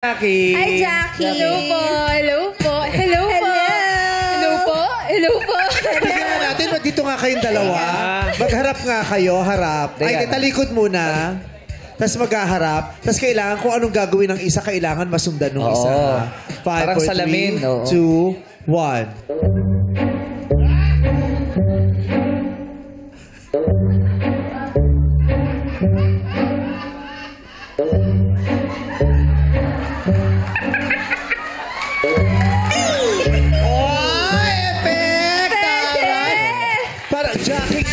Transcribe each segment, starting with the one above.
Jackie. Hi, Jackie. Hello po. Hello po. Hello po. Hello po. Hello po. Tingnan natin, dito nga kayong dalawa. Magharap nga kayo, harap. Ay, talikod muna. Tapos maghaharap. Tapos kailangan kung anong gagawin ng isa, kailangan masundan ng isa. 5, Parang 4, salamin, 3, 2, 1.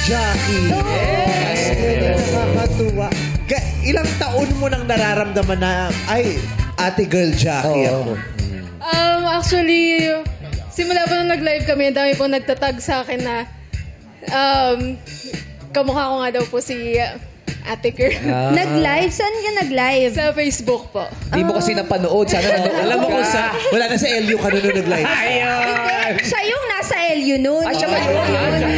Jackie. Yes. Nakakatuwa. Ilang taon mo nang nararamdaman na, ay, ate girl Jackie ako? Actually, simula pa nung nag-live kami, ang dami pong nagtatag sa akin na kamukha ko nga daw po si ate girl. Nag-live? Saan ka nag-live? Sa Facebook po. Hindi mo kasi napanood. Sana nanood. Alam mo kung sa, wala na sa LU ka nung nag-live. Hindi, siya yung nasa LU noon. Siya ba yun?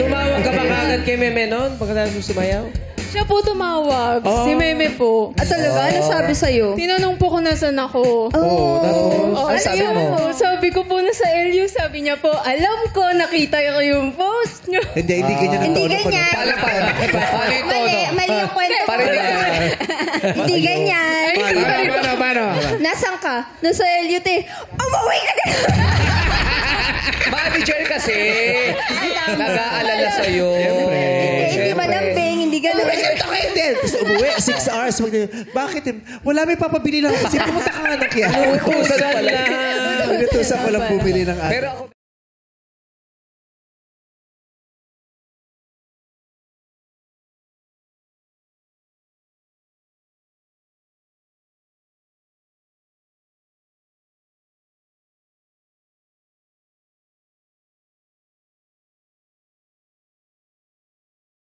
Tumawag ka ba kagad kay Meme noon? Pagkatapos mo sumayaw? Siya po tumawag. Si Meme po. Talaga? Ano sabi sa'yo? Tinanong po kung nasan ako. Ano sabi ayun mo? Po, sabi ko po na sa LU, sabi niya po, alam ko, nakita ko yung post niyo. Hindi ganyan ang Hindi tono ko. ganyan. Mali yung kwento ko. Hindi ganyan. Paano? Nasaan ka? Nasa LU, te. Umuwi ka na! Manager kasi. Nag-aalala sa'yo. Hindi malambing, hindi ganun. Ito kayo din. Tapos umuwi, 6 hours. Bakit? Wala may papabili lang kasi pumunta ka nga na kaya. Utusan lang. Utusan ko lang bumili ng Pero ako